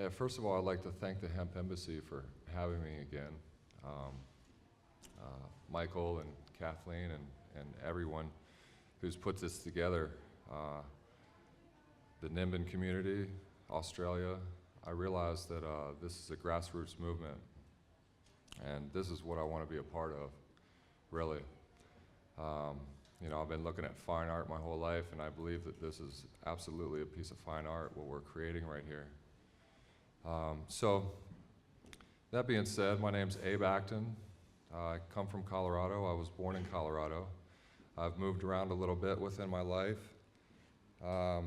First of all, I'd like to thank the Hemp Embassy for having me again. Michael and Kathleen and everyone who's put this together. The Nimbin community, Australia, I realized that this is a grassroots movement, and this is what I want to be a part of, really. You know, I've been looking at fine art my whole life, and I believe that this is absolutely a piece of fine art, what we're creating right here. So, that being said, my name's Abe Acton. I come from Colorado. I was born in Colorado. I've moved around a little bit within my life. I'll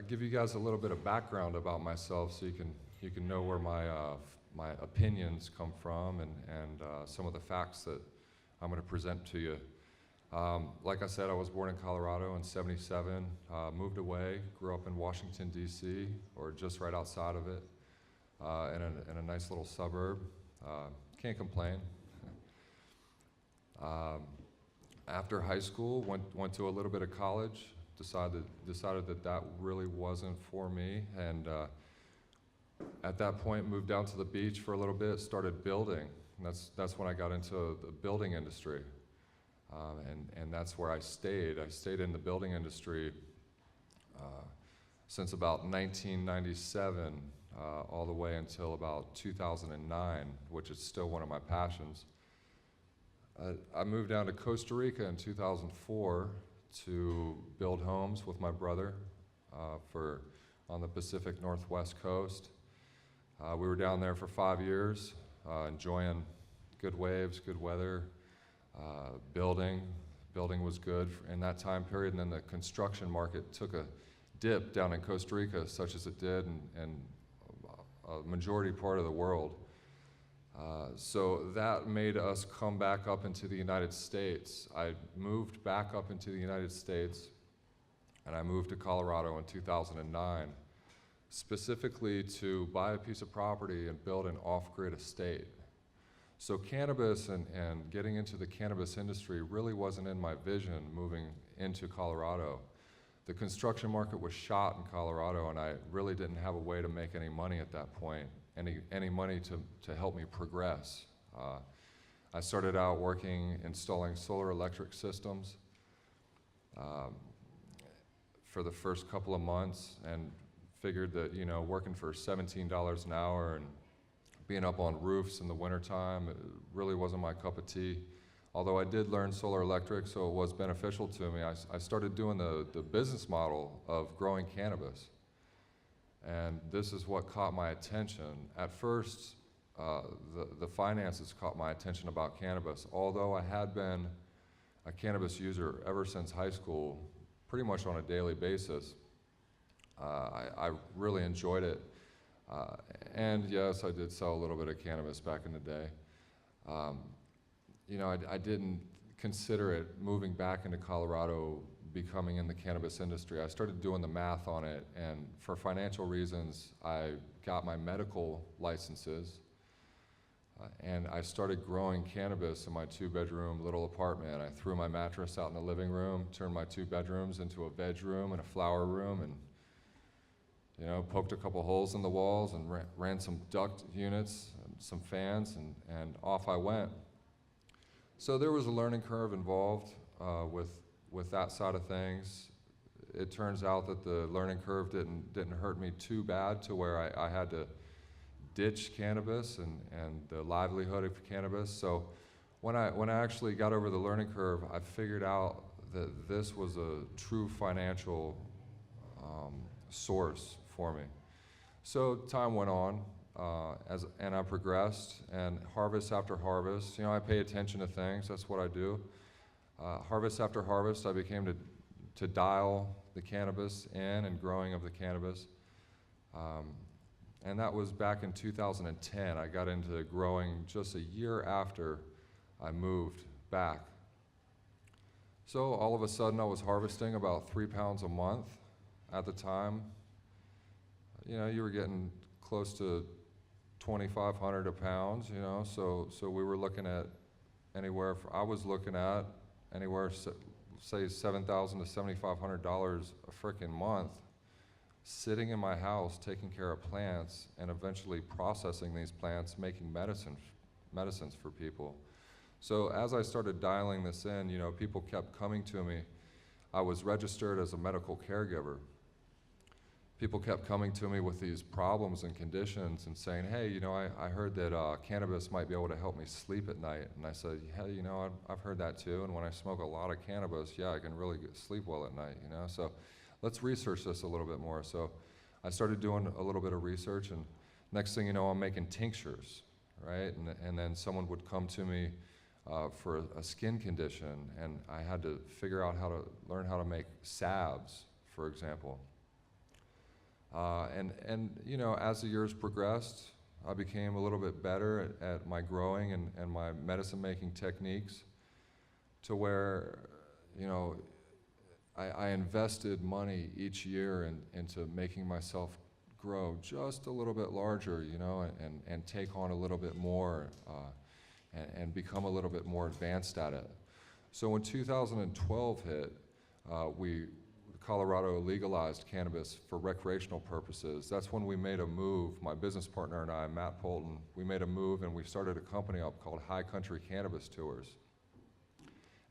give you guys a little bit of background about myself so you can know where my opinions come from and some of the facts that I'm going to present to you. Like I said, I was born in Colorado in '77, moved away, grew up in Washington, D.C., or just right outside of it, in a nice little suburb. Can't complain. After high school, went to a little bit of college, decided that that really wasn't for me, and at that point moved down to the beach for a little bit, started building. And that's when I got into the building industry, and that's where I stayed. I stayed in the building industry since about 1997, all the way until about 2009, which is still one of my passions. I moved down to Costa Rica in 2004 to build homes with my brother on the Pacific Northwest coast. We were down there for 5 years, enjoying good waves, good weather, building. Building was good in that time period, and then the construction market took a dip down in Costa Rica, such as it did in a majority part of the world. So that made us come back up into the United States. I moved back up into the United States, and I moved to Colorado in 2009, specifically to buy a piece of property and build an off-grid estate. So cannabis and getting into the cannabis industry really wasn't in my vision moving into Colorado. The construction market was shot in Colorado, and I really didn't have a way to make any money at that point, any money to help me progress. I started out working installing solar electric systems for the first couple of months, and figured that, you know, working for $17 an hour and being up on roofs in the wintertime, it really wasn't my cup of tea. Although I did learn solar electric, so it was beneficial to me, I started doing the business model of growing cannabis. And this is what caught my attention. At first, the finances caught my attention about cannabis. Although I had been a cannabis user ever since high school, pretty much on a daily basis, I really enjoyed it. And yes, I did sell a little bit of cannabis back in the day. You know, I didn't consider it moving back into Colorado, becoming in the cannabis industry. I started doing the math on it, and for financial reasons, I got my medical licenses, and I started growing cannabis in my 2-bedroom little apartment. I threw my mattress out in the living room, turned my 2 bedrooms into a veg room and a flower room, and, you know, poked a couple holes in the walls and ran some duct units and some fans, and off I went. So there was a learning curve involved with that side of things. It turns out that the learning curve didn't hurt me too bad to where I had to ditch cannabis and the livelihood of cannabis. So when I actually got over the learning curve, I figured out that this was a true financial source for me. So time went on, and I progressed, and harvest after harvest, you know, I pay attention to things, that's what I do. Harvest after harvest, I became to dial the cannabis in and growing of the cannabis. And that was back in 2010. I got into growing just a year after I moved back. So all of a sudden I was harvesting about 3 pounds a month at the time. You know, you were getting close to 2,500 a pound, you know, so we were looking at I was looking at anywhere, say $7,000 to $7,500 a frickin' month sitting in my house, taking care of plants, and eventually processing these plants, making medicines for people. So as I started dialing this in, people kept coming to me. I was registered as a medical caregiver. People kept coming to me with these problems and conditions and saying, hey, I heard that cannabis might be able to help me sleep at night. And I said, yeah, I've heard that too. And when I smoke a lot of cannabis, yeah, I can really sleep well at night, So let's research this a little bit more. So I started doing a little bit of research, and next thing you know, I'm making tinctures, right? And then someone would come to me for a skin condition, and I had to learn how to make salves, for example. As the years progressed, I became a little bit better at my growing and my medicine-making techniques, to where, I invested money each year into making myself grow just a little bit larger, and take on a little bit more and become a little bit more advanced at it. So when 2012 hit, Colorado legalized cannabis for recreational purposes. That's when we made a move, my business partner and I, Matt Pohl, we made a move and we started a company up called High Country Cannabis Tours.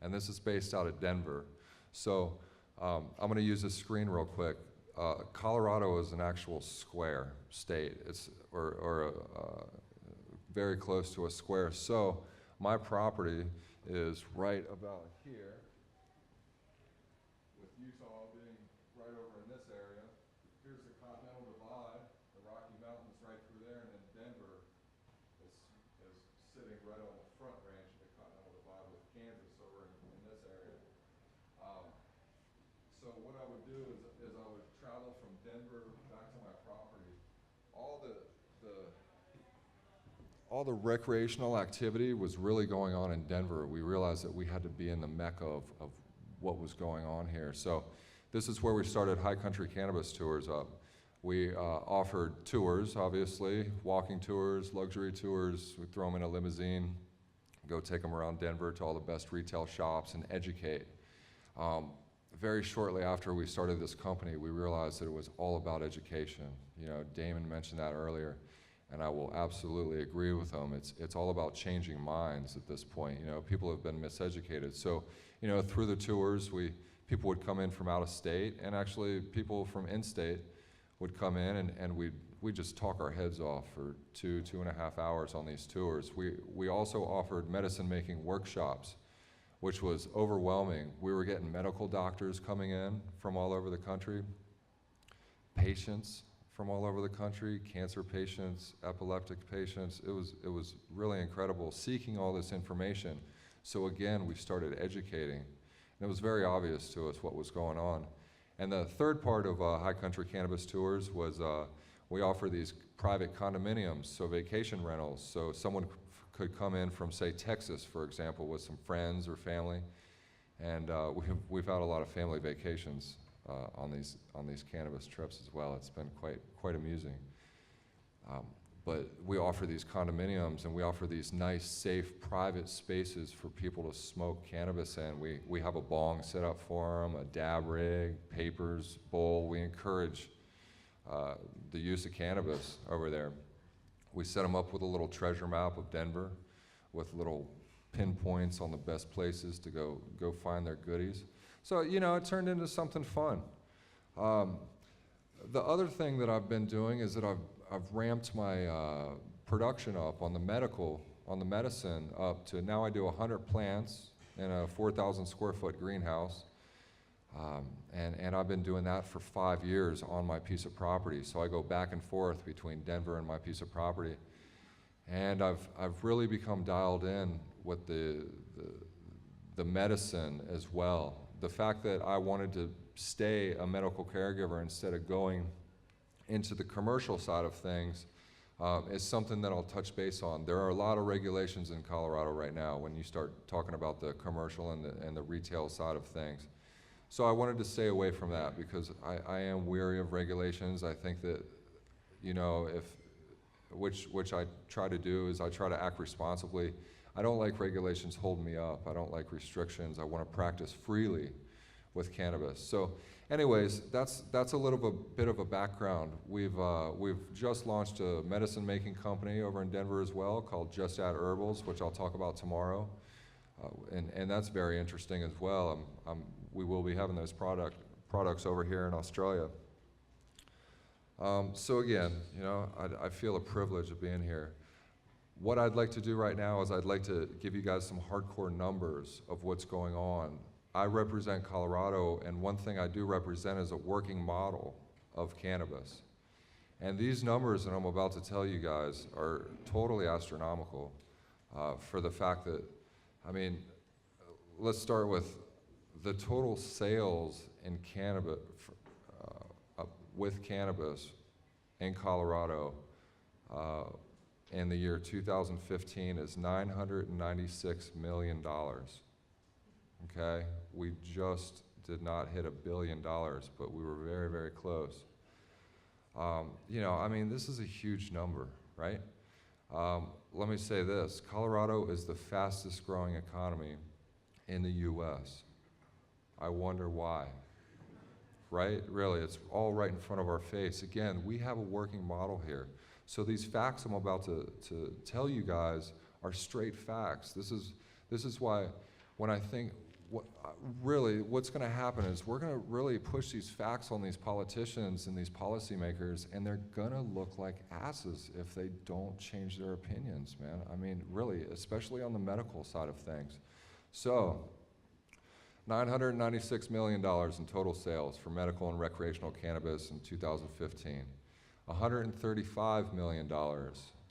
And this is based out of Denver. So I'm gonna use this screen real quick. Colorado is an actual square state. It's very close to a square. So my property is right about here, with Utah being right over in this area. Here's the Continental Divide, the Rocky Mountains right through there, and then Denver is sitting right on the front range of the Continental Divide, with Kansas over in this area. So what I would do is I would travel from Denver back to my property. All the recreational activity was really going on in Denver. We realized that we had to be in the mecca of what was going on here. So this is where we started High Country Cannabis Tours up. We offered tours, obviously, walking tours, luxury tours. We throw them in a limousine, go take them around Denver to all the best retail shops and educate. Very shortly after we started this company, we realized that it was all about education. Damon mentioned that earlier, and I will absolutely agree with him. It's all about changing minds at this point. People have been miseducated. So, through the tours, people would come in from out of state, and actually people from in-state would come in, and we'd just talk our heads off for 2.5 hours on these tours. We also offered medicine-making workshops, which was overwhelming. We were getting medical doctors coming in from all over the country, patients from all over the country, cancer patients, epileptic patients. It was really incredible, seeking all this information. So again, we started educating, and it was very obvious to us what was going on. And the third part of High Country Cannabis Tours was we offer these private condominiums, so vacation rentals. So someone could come in from, say, Texas, for example, with some friends or family, and we've had a lot of family vacations on these cannabis trips as well. It's been quite amusing. But we offer these condominiums, and we offer these nice, safe, private spaces for people to smoke cannabis in. We have a bong set up for them, a dab rig, papers, bowl. We encourage the use of cannabis over there. We set them up with a little treasure map of Denver with little pinpoints on the best places to go find their goodies. So, it turned into something fun. The other thing that I've been doing is that I've ramped my production up on the medicine up to, now I do 100 plants in a 4,000 square foot greenhouse. And I've been doing that for 5 years on my piece of property. So I go back and forth between Denver and my piece of property. And I've really become dialed in with the medicine as well. The fact that I wanted to stay a medical caregiver instead of going into the commercial side of things is something that I'll touch base on. There are a lot of regulations in Colorado right now when you start talking about the commercial and the retail side of things. So I wanted to stay away from that because I am weary of regulations. I think that, which I try to do is I try to act responsibly. I don't like regulations holding me up. I don't like restrictions. I want to practice freely with cannabis. So anyways, that's a little bit of a background. We've just launched a medicine making company over in Denver as well called Just Add Herbals, which I'll talk about tomorrow, and that's very interesting as well. We will be having those products over here in Australia. So again, you know, I feel a privilege of being here. What I'd like to do right now is I'd like to give you guys some hardcore numbers of what's going on. I represent Colorado, and one thing I do represent is a working model of cannabis. And these numbers that I'm about to tell you guys are totally astronomical for the fact that, I mean, let's start with the total sales in cannabis, with cannabis in Colorado in the year 2015 is $996 million. Okay, we just did not hit $1 billion, but we were very, very close. You know, I mean, this is a huge number, right? Let me say this, Colorado is the fastest growing economy in the US. I wonder why, right? Really, it's all right in front of our face. Again, we have a working model here. So these facts I'm about to tell you guys are straight facts. This is why when I think, what's going to happen is we're going to really push these facts on these politicians and these policymakers, and they're going to look like asses if they don't change their opinions, man. I mean, really, especially on the medical side of things. So, $996 million in total sales for medical and recreational cannabis in 2015. $135 million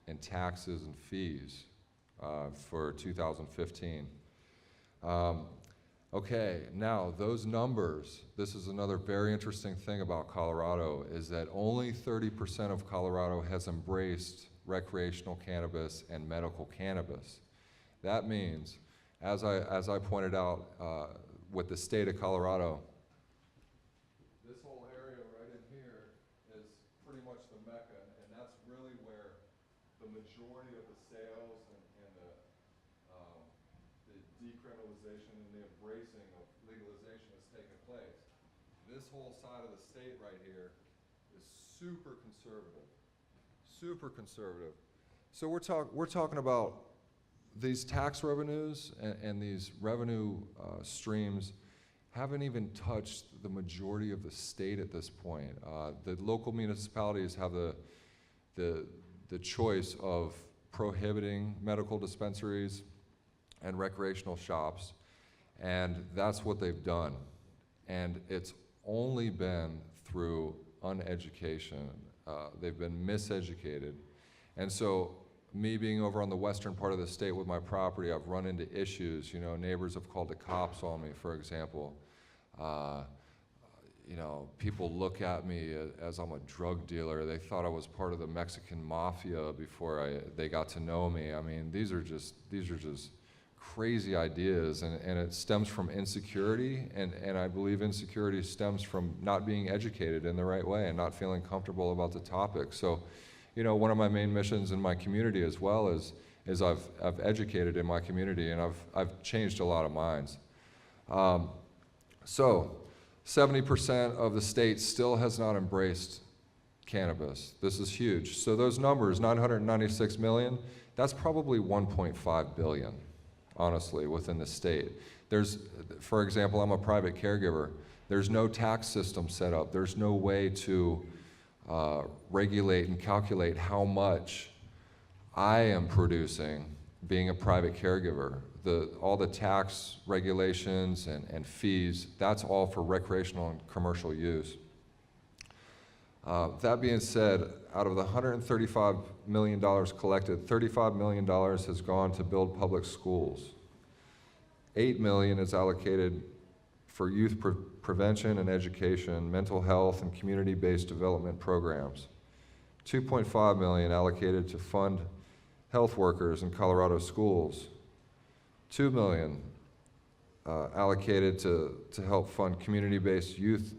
in taxes and fees for 2015. Okay, now those numbers, this is another very interesting thing about Colorado, is that only 30% of Colorado has embraced recreational cannabis and medical cannabis. That means, as I pointed out with the state of Colorado, this whole area right in here is pretty much the mecca, and that's really where the majority of the sales and the decriminalization and the embracing of legalization has taken place. This whole side of the state right here is super conservative, super conservative. So we're talking about these tax revenues and these revenue streams haven't even touched the majority of the state at this point. The local municipalities have the choice of prohibiting medical dispensaries and recreational shops, and that's what they've done. And it's only been through uneducation. They've been miseducated. And so me being over on the western part of the state with my property, I've run into issues. You know, neighbors have called the cops on me, for example. You know, people look at me as I'm a drug dealer. They thought I was part of the Mexican mafia before they got to know me. I mean, these are just crazy ideas, and it stems from insecurity, and I believe insecurity stems from not being educated in the right way and not feeling comfortable about the topic. So, you know, one of my main missions in my community as well is I've educated in my community, and I've changed a lot of minds. So 70% of the state still has not embraced cannabis. This is huge. So those numbers, 996 million, that's probably 1.5 billion, honestly, within the state. There's, for example, I'm a private caregiver. There's no tax system set up. There's no way to regulate and calculate how much I am producing being a private caregiver. All the tax regulations and fees, that's all for recreational and commercial use. That being said, out of the $135 million collected, $35 million has gone to build public schools. $8 million is allocated for youth prevention and education, mental health, and community-based development programs. $2.5 million allocated to fund health workers in Colorado schools. $2 million allocated to help fund community-based youth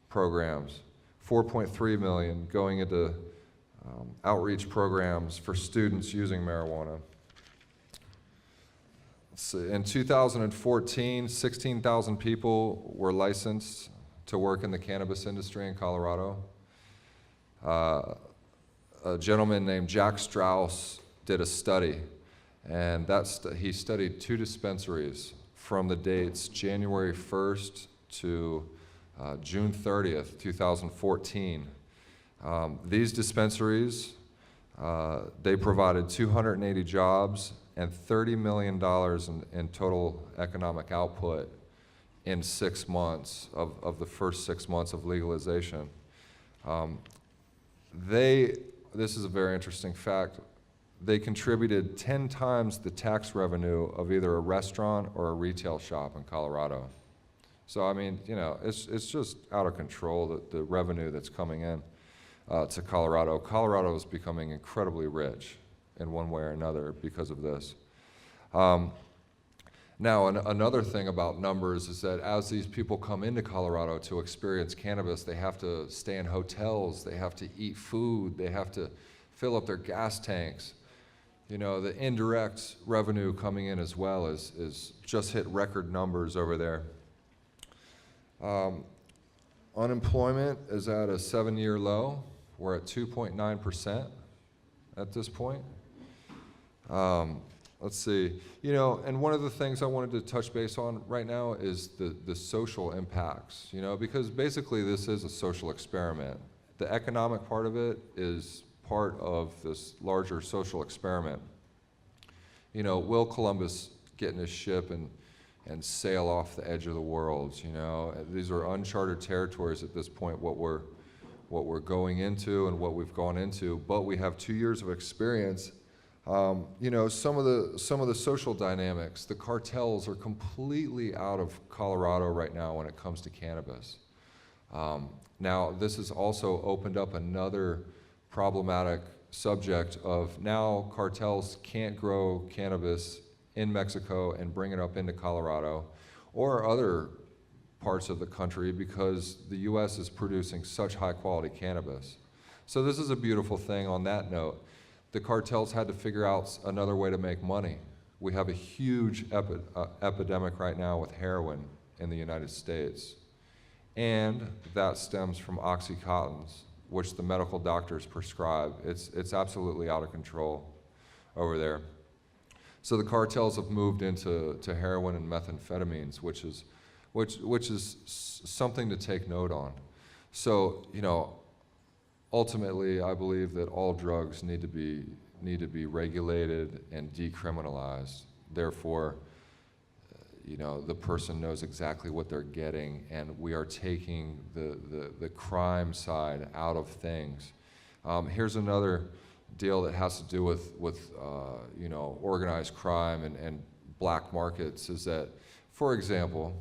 programs. $4.3 million going into outreach programs for students using marijuana. So in 2014, 16,000 people were licensed to work in the cannabis industry in Colorado. A gentleman named Jack Strauss did a study, and he studied 2 dispensaries from the dates January 1st to June 30th, 2014. These dispensaries, they provided 280 jobs and $30 million in total economic output in 6 months of the first 6 months of legalization. This is a very interesting fact, they contributed 10 times the tax revenue of either a restaurant or a retail shop in Colorado. So I mean, you know, it's just out of control, the revenue that's coming in to Colorado. Colorado is becoming incredibly rich in one way or another because of this. Now, another thing about numbers is that as these people come into Colorado to experience cannabis, they have to stay in hotels, they have to eat food, they have to fill up their gas tanks. You know, the indirect revenue coming in as well is just hit record numbers over there. Unemployment is at a 7-year low. We're at 2.9% at this point. Let's see, you know, and one of the things I wanted to touch base on right now is the social impacts, you know, because basically this is a social experiment. The economic part of it is part of this larger social experiment. You know, will Columbus get in his ship and sail off the edge of the world, you know? These are uncharted territories at this point, what we're going into and what we've gone into, but we have 2 years of experience. You know, some of the social dynamics, the cartels are completely out of Colorado right now when it comes to cannabis. Now, this has also opened up another problematic subject of now cartels can't grow cannabis in Mexico and bring it up into Colorado or other parts of the country because the U.S. is producing such high-quality cannabis. So this is a beautiful thing on that note. The cartels had to figure out another way to make money. We have a huge epidemic right now with heroin in the United States. And that stems from Oxycontins, which the medical doctors prescribe. It's absolutely out of control over there. So the cartels have moved into heroin and methamphetamines, which is something to take note on. So, you know, ultimately, I believe that all drugs need to be regulated and decriminalized. Therefore, you know, the person knows exactly what they're getting, and we are taking the crime side out of things. Here's another deal that has to do with you know, organized crime and black markets. Is that, for example,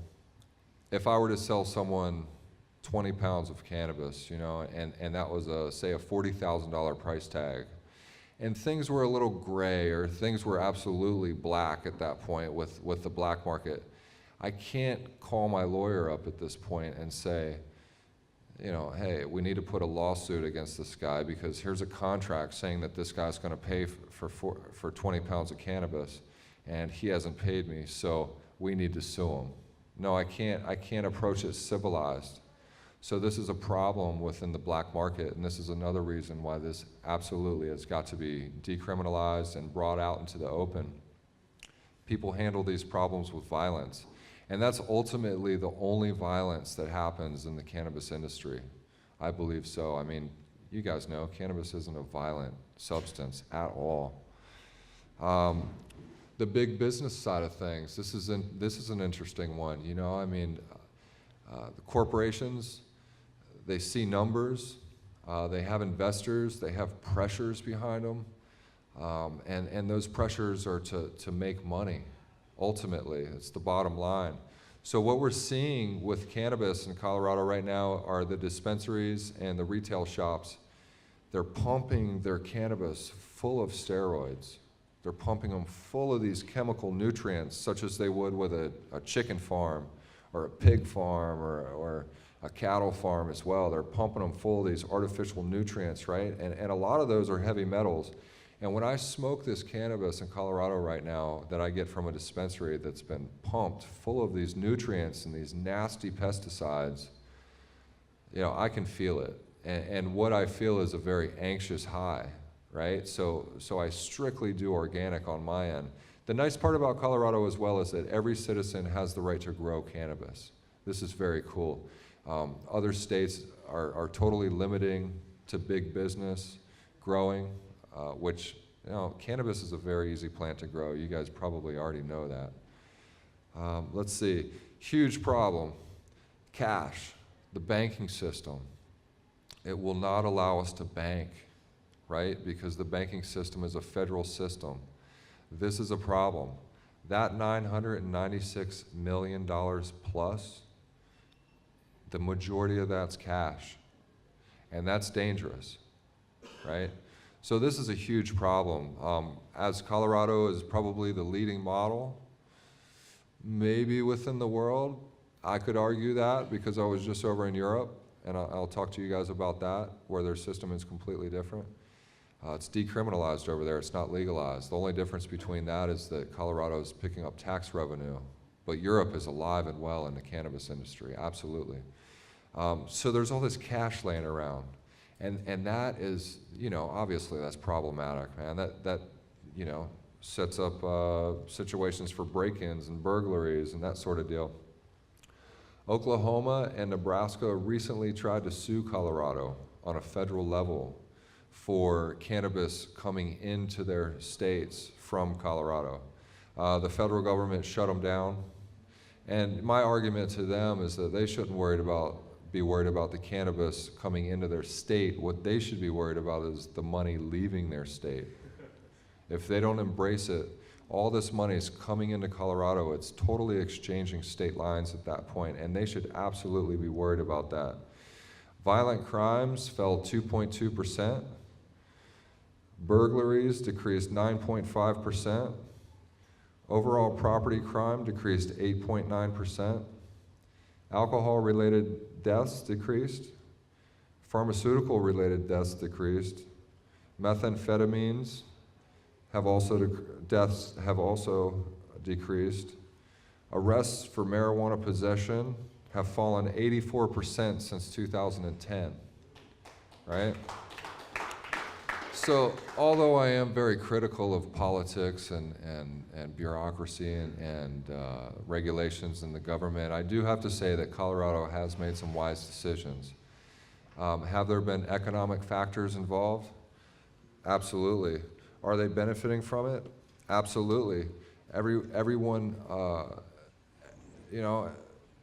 if I were to sell someone 20 pounds of cannabis, you know, and that was say a $40,000 price tag, and things were a little gray or things were absolutely black at that point with the black market, I can't call my lawyer up at this point and say, you know, hey, we need to put a lawsuit against this guy because here's a contract saying that this guy's going to pay for 20 pounds of cannabis, and he hasn't paid me, so we need to sue him. No, I can't approach it civilized. So this is a problem within the black market, and this is another reason why this absolutely has got to be decriminalized and brought out into the open. People handle these problems with violence, and that's ultimately the only violence that happens in the cannabis industry. I believe so. I mean, you guys know cannabis isn't a violent substance at all. The big business side of things, this is an interesting one. You know, I mean, the corporations, they see numbers, they have investors, they have pressures behind them, and those pressures are to make money, ultimately. It's the bottom line. So what we're seeing with cannabis in Colorado right now are the dispensaries and the retail shops. They're pumping their cannabis full of steroids. They're pumping them full of these chemical nutrients, such as they would with a chicken farm or a pig farm or a cattle farm as well. They're pumping them full of these artificial nutrients, right? And a lot of those are heavy metals. And when I smoke this cannabis in Colorado right now that I get from a dispensary that's been pumped full of these nutrients and these nasty pesticides, I can feel it. And what I feel is a very anxious high, right? So I strictly do organic on my end. The nice part about Colorado as well is that every citizen has the right to grow cannabis. This is very cool. Other states are totally limiting to big business growing, which, cannabis is a very easy plant to grow. You guys probably already know that. Let's see, huge problem, cash, the banking system. It will not allow us to bank, right? Because the banking system is a federal system. This is a problem. That $996 million plus, the majority of that's cash. And that's dangerous, right? So this is a huge problem. As Colorado is probably the leading model, maybe within the world, I could argue that because I was just over in Europe, and I'll talk to you guys about that, where their system is completely different. It's decriminalized over there, it's not legalized. The only difference between that is that Colorado is picking up tax revenue, but Europe is alive and well in the cannabis industry, absolutely. So there's all this cash laying around, and that is, obviously that's problematic, man. That sets up situations for break-ins and burglaries and that sort of deal. Oklahoma and Nebraska recently tried to sue Colorado on a federal level for cannabis coming into their states from Colorado. The federal government shut them down. And my argument to them is that they shouldn't be worried about the cannabis coming into their state. What they should be worried about is the money leaving their state. If they don't embrace it, all this money is coming into Colorado. It's totally exchanging state lines at that point, and they should absolutely be worried about that. Violent crimes fell 2.2%. Burglaries decreased 9.5%. Overall property crime decreased 8.9%. Alcohol-related deaths decreased. Pharmaceutical-related deaths decreased. Methamphetamines deaths have also decreased. Arrests for marijuana possession have fallen 84% since 2010, right? So although I am very critical of politics and bureaucracy and regulations in the government, I do have to say that Colorado has made some wise decisions. Have there been economic factors involved? Absolutely. Are they benefiting from it? Absolutely. Everyone,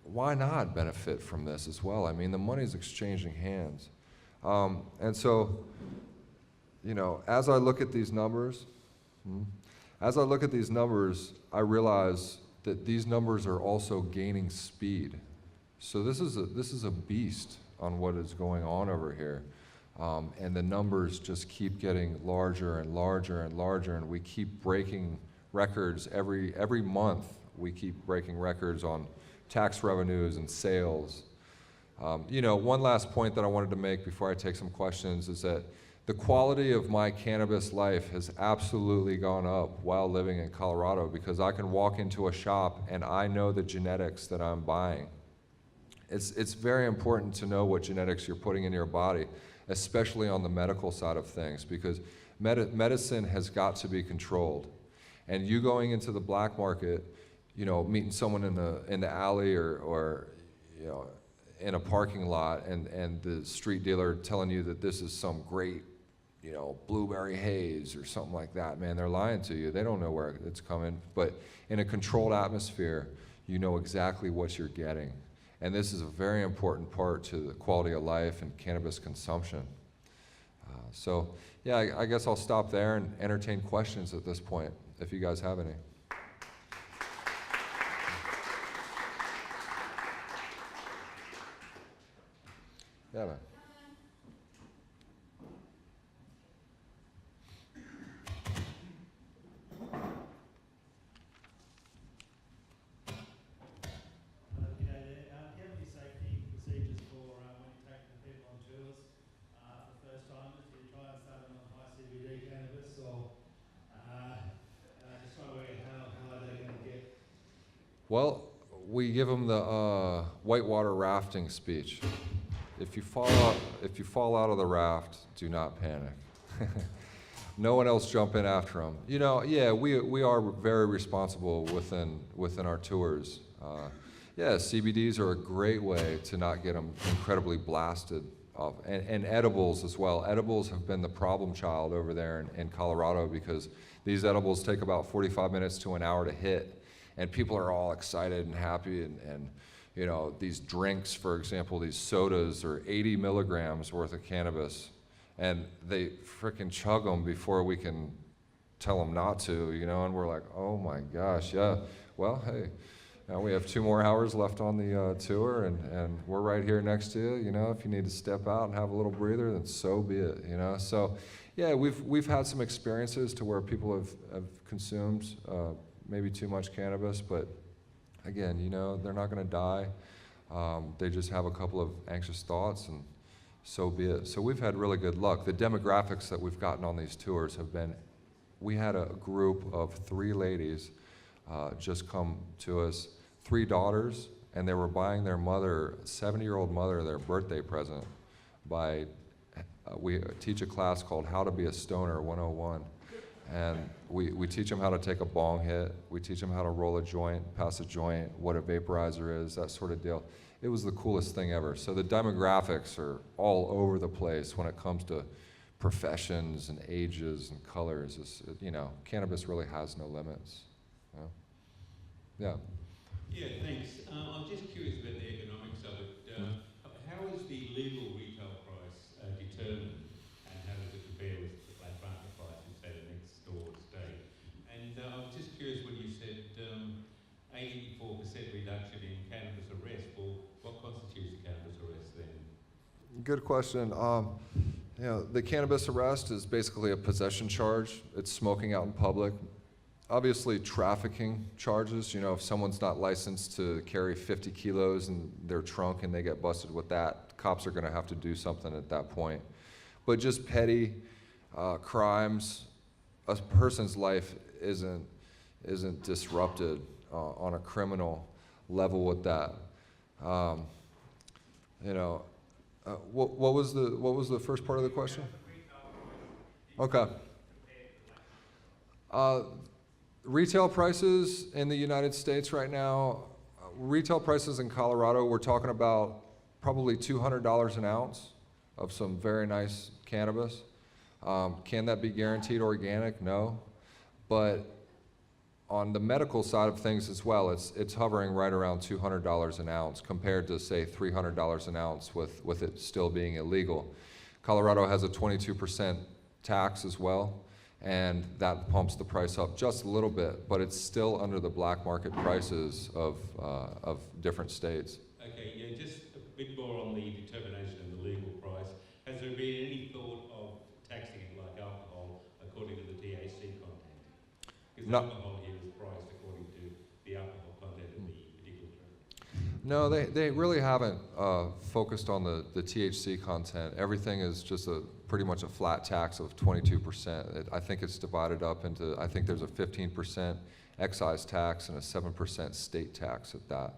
why not benefit from this as well? I mean, the money's exchanging hands. And so, as I look at these numbers, I realize that these numbers are also gaining speed. So this is a beast on what is going on over here. And the numbers just keep getting larger and larger and larger, and we keep breaking records every month. We keep breaking records on tax revenues and sales. One last point that I wanted to make before I take some questions is that the quality of my cannabis life has absolutely gone up while living in Colorado, because I can walk into a shop and I know the genetics that I'm buying. It's very important to know what genetics you're putting in your body, especially on the medical side of things, because medicine has got to be controlled. And you going into the black market, meeting someone in the alley or in a parking lot, and the street dealer telling you that this is some great, blueberry haze or something like that, man, they're lying to you. They don't know where it's coming. But in a controlled atmosphere, you know exactly what you're getting. And this is a very important part to the quality of life and cannabis consumption. So, yeah, I guess I'll stop there and entertain questions at this point, if you guys have any. Yeah, man. Well, we give them the whitewater rafting speech. if you fall out of the raft, do not panic. No one else jump in after them. You know, yeah, we are very responsible within our tours. Yeah, CBDs are a great way to not get them incredibly blasted off. And edibles as well. Edibles have been the problem child over there in Colorado because these edibles take about 45 minutes to an hour to hit. And people are all excited and happy. And you know, these drinks, for example, these sodas are 80 milligrams worth of cannabis. And they frickin' chug them before we can tell them not to, you know, and we're like, oh my gosh, yeah. Well, hey. Now we have 2 more hours left on the tour, and we're right here next to you. You know, if you need to step out and have a little breather, then so be it. You know, so yeah, we've had some experiences to where people have consumed maybe too much cannabis, but again, you know, they're not going to die. They just have a couple of anxious thoughts, and so be it. So we've had really good luck. The demographics that we've gotten on these tours have been. We had a group of 3 ladies just come to us. 3 daughters, and they were buying their mother, 70-year-old mother, their birthday present by, we teach a class called How to Be a Stoner 101. And we teach them how to take a bong hit, we teach them how to roll a joint, pass a joint, what a vaporizer is, that sort of deal. It was the coolest thing ever. So the demographics are all over the place when it comes to professions and ages and colors. You know, cannabis really has no limits. You know? Yeah. Yeah, thanks. I'm just curious about the economics of it. How is the legal retail price determined, and how does it compare with the black market price in, say, the next door state? And I was just curious when you said 84% reduction in cannabis arrest. Well, what constitutes a cannabis arrest then? Good question. You know, the cannabis arrest is basically a possession charge. It's smoking out in public. Obviously, trafficking charges, you know, if someone's not licensed to carry 50 kilos in their trunk and they get busted with that, cops are going to have to do something at that point. But just petty crimes, a person's life isn't disrupted on a criminal level with that. You know, what was the first part of the question? Okay. Retail prices in the United States right now, retail prices in Colorado, we're talking about probably $200 an ounce of some very nice cannabis. Can that be guaranteed organic? No. But on the medical side of things as well, it's hovering right around $200 an ounce compared to, say, $300 an ounce with it still being illegal. Colorado has a 22% tax as well, and that pumps the price up just a little bit, but it's still under the black market prices of different states. Okay, yeah, just a bit more on the determination of the legal price. Has there been any thought of taxing it like alcohol according to the THC content? Because alcohol here is priced according to the alcohol content of the particular drug. No, they really haven't focused on the THC content. Everything is just pretty much a flat tax of 22%. I think it's divided up into, I think there's a 15% excise tax and a 7% state tax at that.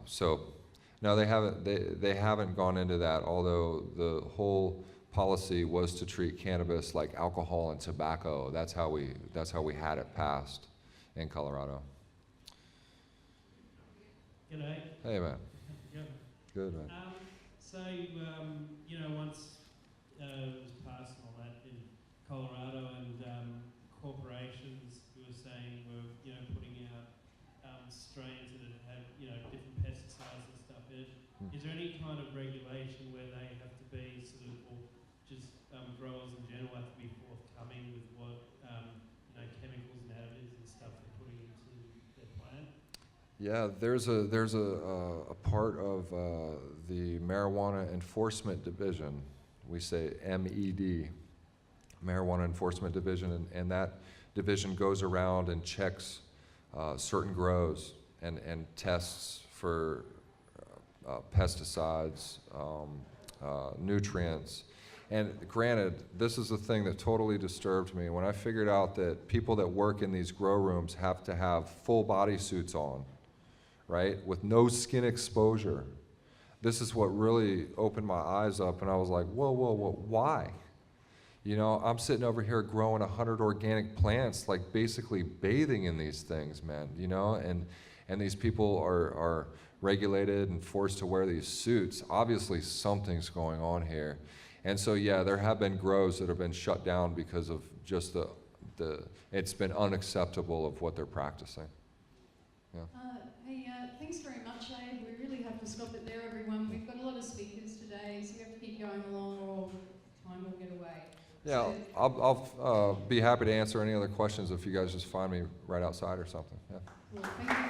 So, no, they haven't gone into that, although the whole policy was to treat cannabis like alcohol and tobacco. That's how we had it passed in Colorado. G'day. Hey, man. Yep. Good, man. You know, once it was passed and all that in Colorado, and corporations, you were saying, were, you know, putting out strains that had, you know, different pesticides and stuff in it. Is there any kind of regulation where they have to be sort of, or just growers in general have to be forthcoming with what, you know, chemicals and additives and stuff they're putting into their plant? Yeah, there's a part of the Marijuana Enforcement Division. We say MED, Marijuana Enforcement Division, and that division goes around and checks certain grows and tests for pesticides, nutrients. And granted, this is the thing that totally disturbed me. When I figured out that people that work in these grow rooms have to have full body suits on, right, with no skin exposure, this is what really opened my eyes up, and I was like, whoa, whoa, whoa, why? You know, I'm sitting over here growing 100 organic plants, like basically bathing in these things, man, you know, and these people are regulated and forced to wear these suits. Obviously something's going on here. And so, yeah, there have been grows that have been shut down because of just it's been unacceptable of what they're practicing. Yeah. Thanks very much, Abe. We really have to stop it there, everyone. We've got a lot of speakers today, so we have to keep going along or time will get away. Yeah, So, I'll be happy to answer any other questions if you guys just find me right outside or something. Yeah. well, thank you